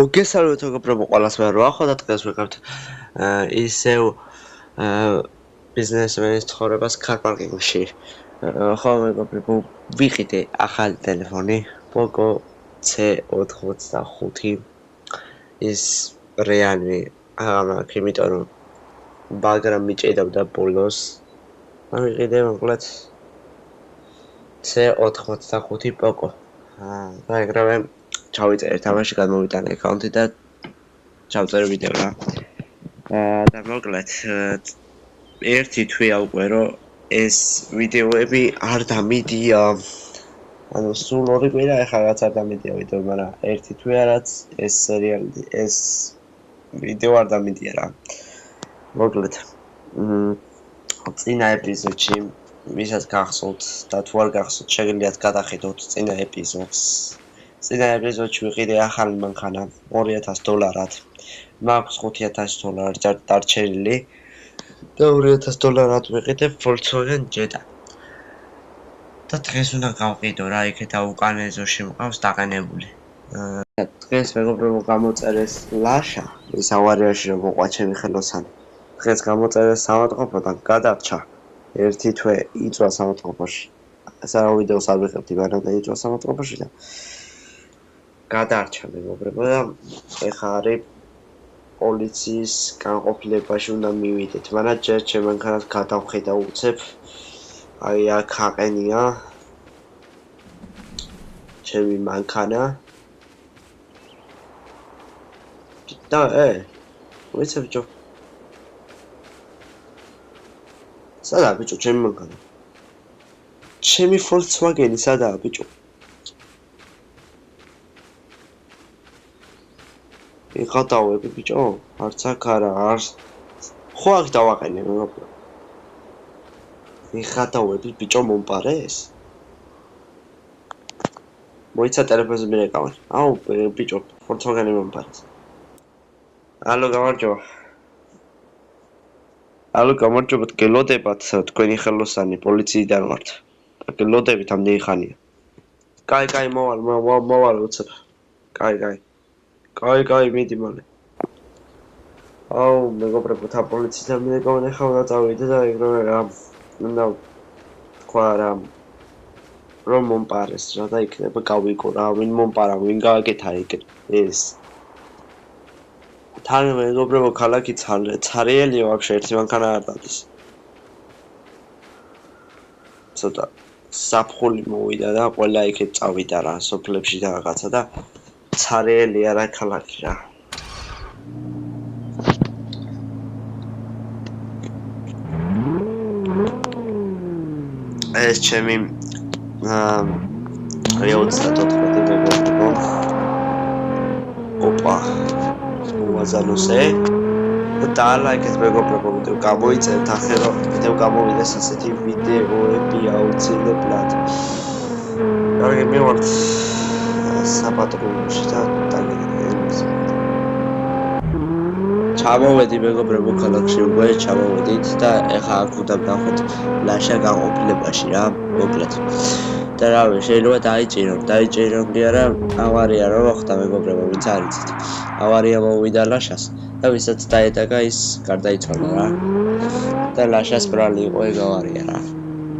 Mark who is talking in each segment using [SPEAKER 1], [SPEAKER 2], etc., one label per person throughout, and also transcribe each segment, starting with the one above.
[SPEAKER 1] მოგესალმებით მეგობრებო ყველას მე რა ხო და დღეს ვიყავთ ისევ ბიზნესმენის ცხოვრებას ქარპარკინგში ხო მეგობრებო ვიყიდე ახალი ტელეფონი Poco C85 ის რეალმი ამაკ იმიტომ რომ მაგრამ მიჭედავდა ბოლოს ვიყიდე მოკლედ C85 Poco დაიგრავე ჩავიწერე თამაში გადმოვიტანე აკაუნტი და ჩავწერე ვიდეო რა და მოკლედ ერთი თვეა უკვე რომ ეს ვიდეოები არ დამიდია ანუ სულ ორი კვირა ახლა რაც არ დამიდია ვიდეო მაგრამ ერთი თვეა რაც ეს სერიალი ეს ვიდეო არ დამიდია რა მოკლედ წინა ეპიზოდში ვისაც გახსოვთ და თუ არ გახსოვთ შეგიძლიათ გადახედოთ წინა ეპიზოდს წინა ეპიზოდში ვიყიდე ახალი მანქანა $2000 მაქვს $5000 დარჩენილი და $2000 ვიყიდე Volkswagen Jetta და დღეს უნდა გავყიდო რა იქეთა უკან ეზოში მყავს დაყენებული დღეს მეგობრებო გამოწერეს ლაშა ის ავარიაში რომ მოყვა ჩემი ხელოსანი დღეს გამოწერეს სამოწყობოდან გადარჩა ერთი თვე იწვა სამოწყობოში ასა ვიდეოს არ ვიღებდი მაგრამ და იწვა სამოწყობოში და გადარჩა მეგობრებო და ეხა არის პოლიციის განყოფილებაში უნდა მივიდეთ მაგრამ ჯერ ჩემ მანქანას გადავხედა უცებ აი აქ აყენია ჩემი მანქანა და ვიცი ბიჭო სადაა ბიჭო ჩემი მანქანა ჩემი Volkswagen სადაა ბიჭო იღატავები ბიჭო არც აქ არა არც ხო აქ დავაყენე მეგობრებო იღატავები ბიჭო მომპარეს მოიცა ტელეფონზე მირეკავენ აუ ბიჭო Volkswagen-ი მომპარეს ალო გამარჯობა გელოდებათ თქვენი ხელოსანი პოლიციიდან ვართ გელოდებით ამდენი ხანია კაი მოვალ უცებ კაი მიდი მალე აუ მეგობრებო თა პოლიციიდან მირეკავენ ახლა უნდა წავიდე და ეგრევე რა უნდა თქვა რა რომ მომპარეს რა და იქნება გავიგო რა ვინ მომპარა ვინ გააკეთა ეს თან მეგობრებო ქალაქი ცარიელია ვაფშე ერთი მანქანა არ დადის ცოტა საფხული მოვიდა და ყველა იქეთ წავიდა რა სოფლებში და რაღაცა და ცარიელია რა ქალაქი რა ეს ჩემი Real-34 მეგობრებო ოპა უაზანოსე და ლაიქეთ მეგობრებო ვიდეო გამოიწერეთ ახლა რომ ვიდეო გამოვიდეს ასეთი ვიდეოები აუცილებლად კარგი მივართ საპატრულოში და ჩამოვედი მეგობრებო ქალაქში უკვე ჩამოვედით და ეხა აქ უნდა დავხვდეთ ლაშა განყოფილებაში რა მოკლედ და რავი შეიძლება დაიჭირონ კი არა ავარია რა მოხდა მეგობრებო ვინც არ იცით ავარია მოვიდა ლაშას და ვისაც დაედაგა ის გარდაიცვალა რა და ლაშას ბრალი იყო ეგ ავარია რა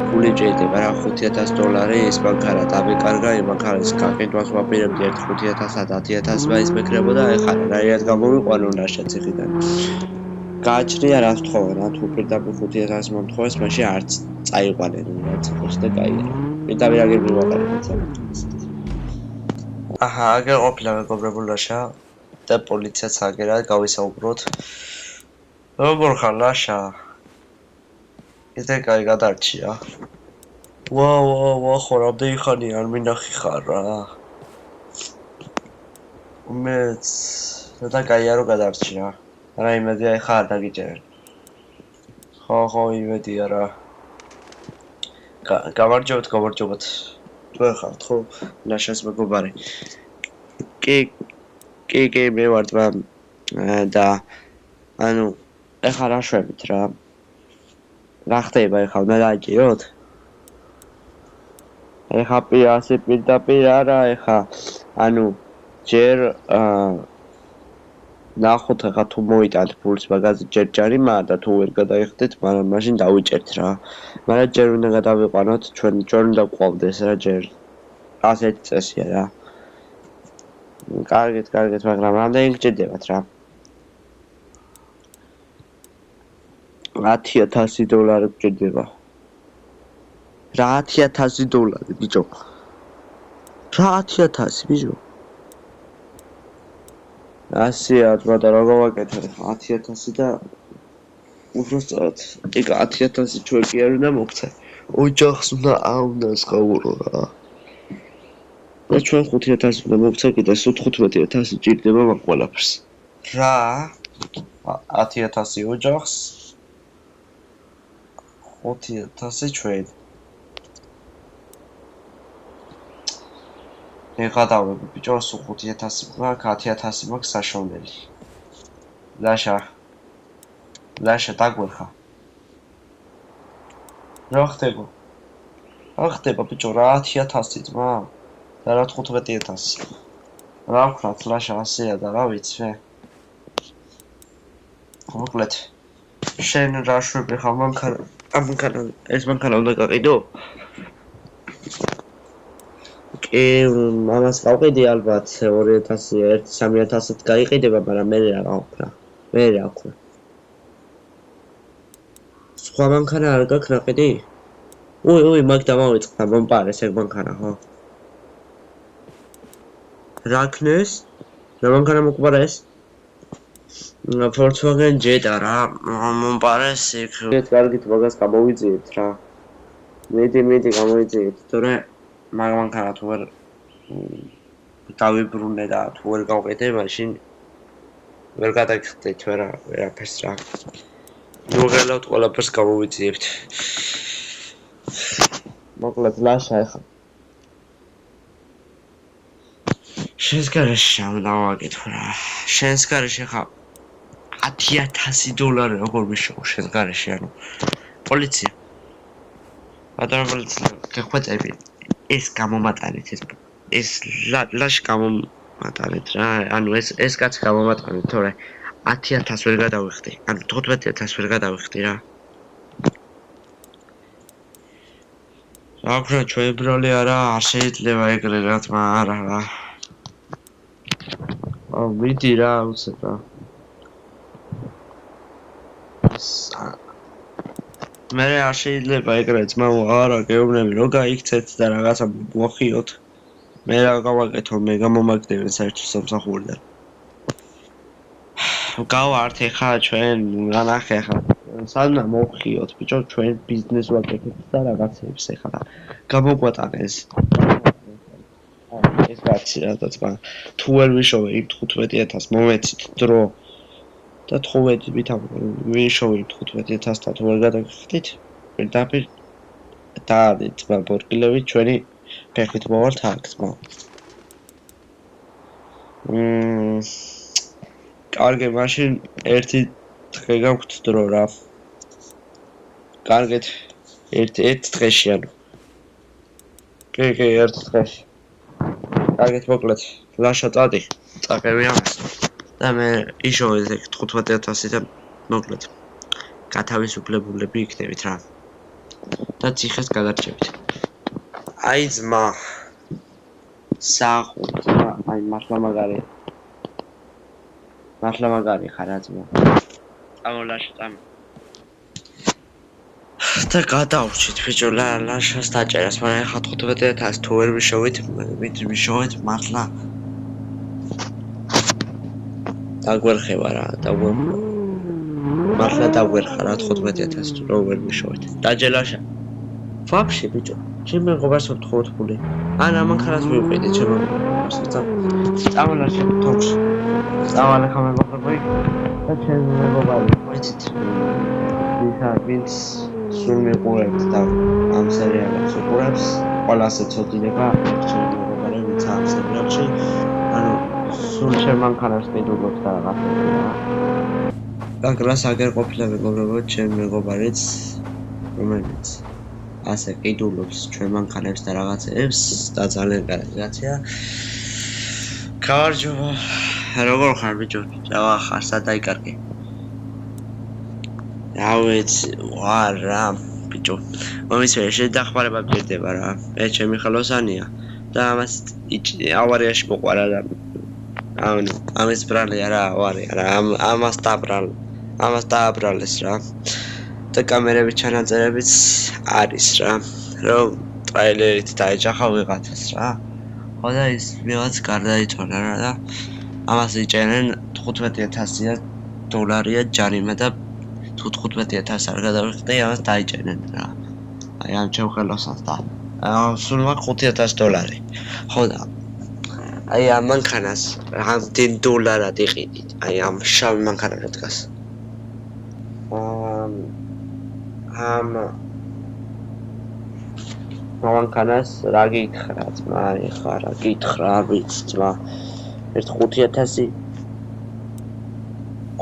[SPEAKER 1] ფული ჭირდება რა $5000 ის მანქანა დაბეკარგა იმ მანქანის გაყიდვას ვაპირებდი ერთ $5000 და $10000 მაინც მეკრებოდა ეხლა რაიად გამოვიყვანო ლაშა ციხიდან გააჩნია რა თქმა რა თუ პირდაპირ $5000 მომთხოვეს მაშინ არც წაიყვანენ რა ციხეში და კაია პირდაპირ აგერ მივაყენებთ აჰა აგერ ყოფილა მეგობრებო ლაშა და პოლიციაც აგერა გავისაუბროთ როგორ ხარ ლაშა ისე კაი გადარჩია ვა ხო რამდენი ხანი არ მინახი ხარ რა მეც და კაია რომ გადარჩია რა იმედია ეხა არ დაგიჭერენ ხო იმედია რა გამარჯობთ თუ ხართ ხო ლაშას მეგობარი კი მე ვარ და ანუ ეხა რა შვებით რა რა ხდება ეხლა უნდა დაიჭიროთ ეხა პირდაპირ არა ეხა ანუ ჯერ ნახოთ ახლა თუ მოიტანთ ფულს მაგაზე ჯერ ჯარიმა და თუ ვერ გადაიხდეთ, მაგრამ მაშინ დავიჭერთ რა. მაგრამ ჯერ უნდა გადავიყვანოთ ჩვენ უნდა გვყავდეს რა ჯერ. ასეთი წესია რა. კარგით, მაგრამ რამდენი გჭირდებათ რა? $10,000 გჭირდება. რა $10,000 ბიჭო? რა 10,000 ბიჭო? ასეა, თქო, როგორ ვაკეთებ 10,000 და უბრალოდ ეგ 10,000 ჩვენ კი არ უნდა მოგცე. ოჯახს უნდა სხაურო რა. და ჩვენ 5,000 უნდა მოგცე კიდე, სულ 15,000 ჭირდება მაგ ყველაფერს. რა? 10,000 ოჯახს 5,000 ჩვენ. ეხლა დავები ბიჭო, სულ 5,000 მაქვს, 10,000 მაქვს საშოვნელი. ლაშა დაგვერხა. რა ხდება ბიჭო, რა 10,000 ძმა? და რა 15,000. რა ვქნათ ლაშა ასეა და რა ვიცი მე. მოკლედ შენ რა შვები ხარ მანქანა ეს მანქანა უნდა გაყიდო? კი, ამას გავყიდი ალბათ 2,000, 3,000-ით გაიყიდება, მაგრამ მე რა გავქნა. სხვა მანქანა არ გაქვს ნაყიდი? უი, მაგ დამავიწყდა მომპარეს ეგ მანქანა, ხო? რა ქნეს? რა მანქანა მოკპარეს? Volkswagen Jetta რა, მომპარეს იქ. კარგით მაგას გამოვიძიეთ რა. მედი გამოვიძიეთ, თორე მაგ მანქანა თუ ვერ დავიბრუნე და თუ ვერ გავყიდე, მაშინ ვერ გადაგიხდით ვერაფერს რა. მოგელავთ ყველაფერს გამოვიძიებთ. მოკლედ ლაშა ეხა. შენს გარეშე ამდავაკითხო რა. შენს გარეშე ხა $10,000 როგორ მიშოვ შენს გარეშე, ანუ პოლიცია. ბატონო პოლიცია, გეხვეწები. ეს გამომატანეთ ეს ლაშ გამომატანეთ რა. ანუ ეს კაც გამომატანეთ, თორე 10,000 ვერ გადავიხდი. ანუ 15,000 ვერ გადავიხდი რა. რა ვქნა ჩვენ ბროლი არა, არ შეიძლება ეგრე რა თქმა არა რა. მიდი რა უცებ რა. მე არ შეიძლება ეგრე ძმა არა გეუბნები რომ გაიქცეთ და რაღაცა მოხიოთ. მე რა გავაკეთო, მე გამომაგდებენ საერთო სამსახურიდან. გავართ ეხა ჩვენ რა ნახე ეხა. სანამ მოხიოთ ბიჭო ჩვენ ბიზნეს ვაკეთებთ და რაღაცებს ეხა და გამოგვატანეს. ეს კაცი რა თქმა თუ ვერ ვიშოვე იმ 15,000 მომეცით დრო და თხოვეთით ვიშოვე 15,000 და თუ ვერ გადაგიხდით პირდაპირ დაადით ძმა ბორკილევით ჩვენი ფეხით მოვართ აქ ძმა. კარგი, მაშინ ერთი დღე გაგვთ დრო რა. კარგით, ერთ დღეში ანუ. კი, ერთ დღეში. კარგით, მოკლედ, ლაშა წადი, წაყევი ამას. და მე იშოვეთ ეგ 15,000 და მოკლედ. გათავისუფლებულები იქნებით რა. და ციხეს გადარჩებით. აი ძმა. საყურთ რა, აი მართლა მაგარი ხარ რა ძმა. წამოლაშა წამ. და გადავრჩით ბიჭო ლაშას დაჭერას, მაგრამ ახლა 15,000 თუ ვერ ვიშოვით, ვიშოვეთ მართლა. დაგვერხება რა, მართლა დაგვერხა რა 15,000 თუ ვერ ვიშოვით. დაჯელაშა. ვაფშე ბიჭო, ჩემ მეგობარს ვთხოვთ ფული. ან ამანქანას მივყიდე ჩემ მეგობარს. წამოლაშა თოქში. წავალე ხა მეგობრებო და ჩემ მეგობარი მოიცით. ვინც სულ მიყურებთ და ამ სერიალებს უყურებს, ყველას ეცოდინება ჩემ მეგობარი ვინც ამ სერიალში, ანუ სულ ჩემ მანქანას მიდუღოთ და რაღაცები რა. გაგრას აგერ ყოფილა მეგობრებო ჩემ მეგობარიც, რომელიც ასე ყიდულობს ჩვენ მანქანებს და რაღაცებს და ძალიან კარგი კაცია. გამარჯობა. როგორ ხარ ბიჭო? ჯავა ხარ, სად დაიკარგე? რა ვიცი, ვარა ბიჭო. მომის ვერ შედახმარება მჭირდება რა. მე ჩემი ხელოსანია და ამას ავარიაში მოყვარა და ანუ ამის ბრალია რა, ავარია რა. ამას დააბრალეს რა. და კამერების ჩანაწერებიც არის რა. რომ ტრეილერით დაეჯახა ვიღაცას რა. ხო და ის ვიღაც გარდაიცვალა რა და ამას იჭერენ 15,000 დოლარია ჯარიმა და თუ 15,000 არ გადავიხდი ამას დაიჭერენ რა. აი ამ ჩემ ხელოსას და სულ მაქვს 5,000 დოლარი. ხო და აი ამ მანქანას რამდენ დოლარად იყიდით? აი ამ შავ მანქანაზე დგას. ამ მანქანას რა გითხრა ძმა, ეხლა რა გითხრა, არ ვიცი ძმა. ერთ 5,000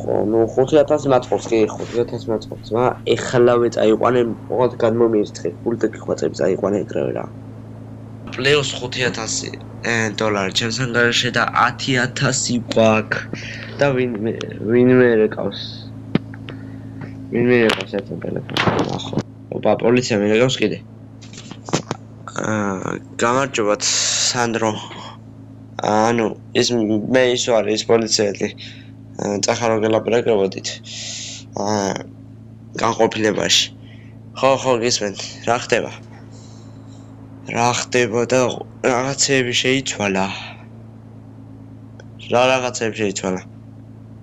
[SPEAKER 1] ხო, ნუ 5,000 მაწყობს კი, 5,000 მაწყობს ძმა. ეხლავე წაიყვანე, მოყავთ გადმომირთხე, ფულტი ხვაწები წაიყვანე ეგრევე რა. პლუს 5,000 დოლარი ჩემს ანგარიში და 10,000 ბაქ და ვინმე რეკავს. ვინმე რეკავს ერთ ტელეფონს. ახო. ოპა, პოლიცია მერეკავს კიდე. გამარჯობათ სანდრო. ანუ ის მე ის ვარ ის პოლიციელი. წახარო გელაპარაკებოდით. განყოფილებაში. ხო, გისმენთ. რა ხდება? რა ხდება და რაღაცები შეიცვალა. რა რაღაცები შეიცვალა.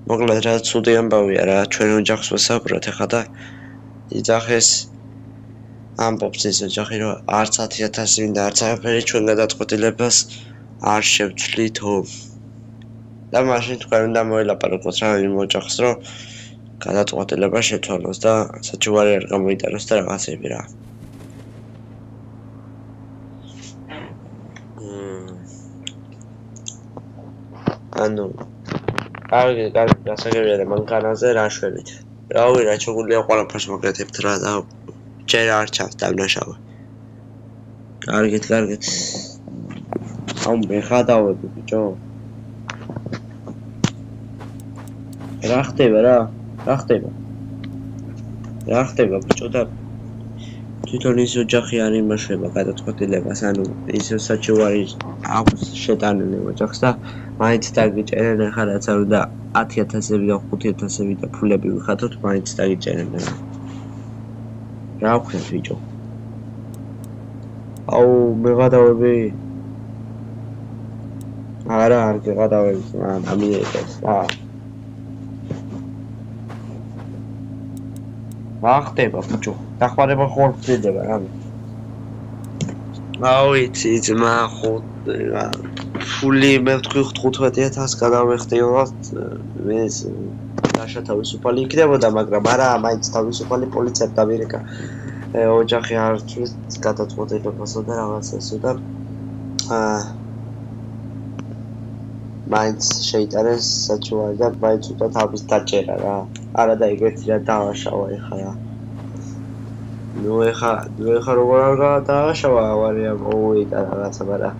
[SPEAKER 1] მოკლედ რა ცუდი ამბავია რა, ჩვენ ოჯახს ვასაუბროთ ახლა და იძახეს ამბობს ეს ოჯახი რომ არც 10,000 მინდა არც არაფერი ჩვენ გადაწყვეტილებას არ შევცვლითო. და მაშინ თქვენ უნდა მოელაპარაკოთ რა იმ ოჯახს რომ გადაწყვეტილება შეცვალოს და საჩუვარი არ გამოიტანოს და რაღაცები რა. ანუ კარგი, გასაგებია და მანქანაზე რა შვებით. რავი რა ჩოგულია ყველაფერს მოგეთებთ რა და ჯერ არ ჩანს დავნაშავე. კარგით. აუ მე ხადავები ბიჭო. რა ხდება ბიჭო და თვითონ ის ოჯახი არ იმაშება გადაწყვეტილებას, ანუ ის საჩუვარი აქვს შეტანილი ოჯახს და მაინც დაგიჭერენ ახლა რაც არ უნდა 10,000 და 5,000 და ფულები ვიხატოთ, მაინც დაგიჭერენ რა. რა ვქნათ ბიჭო? აუ მე გადავები. არა, არ გადავები, ამიეკეს რა. რა ხდება ბიჭო? დახმარება ხوار გწდება რა. აუ იცი ძმა ხო ფული მე ვთქვი 15,000 გადავეხტიოთ ეს დაშა თავისუფალი იქნებოდა, მაგრამ არა, მაინც თავისუფალი პოლიციამ დამირეკა. ოჯახი არ თვლის გადაწყვეტილებასო და რაღაცასო და მაინც შეიტანეს საჩუვარი და მაინც უნდა თავის დაჭერა რა. არა და ეგეთი რა დააშავა ეხლა რა. ნუ ეხლა როგორ არ დააშავა ავარია მოვიდა რაღაცა, მაგრამ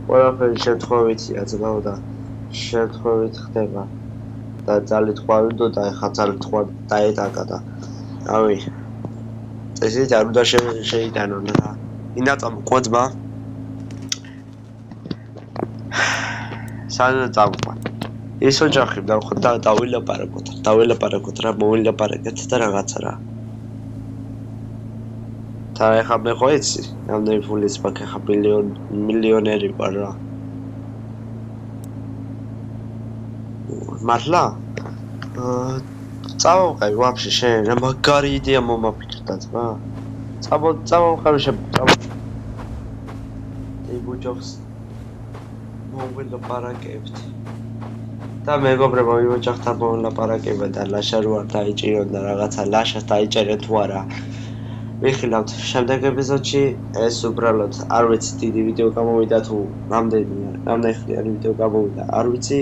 [SPEAKER 1] ყველაფერი შემთხვევითია ძმაო და შემთხვევით ხდება. და ძალით ყვავიდო და ეხლა ძალით ყვავ დაეტაკა და რავი წესით არ უნდა შეიტანონ რა. ინდა წამოყვა ძმა. სანამ წამოყვა. ეს ოჯახი დავილაპარაკოთ რა, მოვილაპარაკეთ და რაღაცა რა. და ეხლა მე ხო იცი, რამდენი ფულის მაქვს ეხლა მილიონერი ვარ რა. მართლა? წავყევი ვაფშე შენ რა მაგარი იდეა მომაფიქრდა ძმა. წავყევი ეგ ოჯახს მოვილაპარაკებთ. და მეგობრებო იმ ოჯახთან მოვილაპარაკება და ლაშა რო არ დაიჭირონ და რაღაცა ლაშას დაიჭერენ თუ არა. ვიხილავთ შემდეგ ეპიზოდში ეს უბრალოდ არ ვიცი დიდი ვიდეო გამოვიდა თუ რამდენი ხნიანი ვიდეო გამოვიდა არ ვიცი.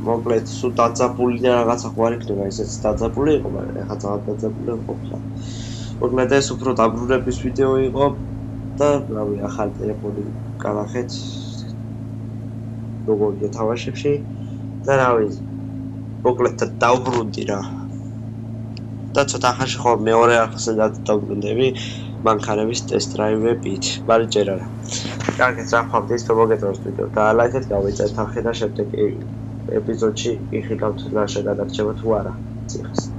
[SPEAKER 1] მოკლედ სულ დაძაბული და რაღაცა ხო არ იქნება, ესეც დაძაბული იყო, მაგრამ ეხლა ძალიან დაძაბული ყოფილა. მოკლედ ეს უფრო დაბრუნების ვიდეო იყო და რავი ახალი ტელეფონი გავახეთ როგორია თამაშებში და რა ვიცი მოკლედ დავბრუნდი რა და ცოტა ხანში ხო მეორე არხზე დავბრუნდები მანქანების ტესტ დრაივებით მაგრამ ჯერ არა კარგით რა ხვავთ ის თუ მოგეწონს ვიდეო და ლაიქეთ გავიწერთ ახლა და შემდეგ ეპიზოდში იხილავთ რა შეგადარჩება თუ არა ციხეს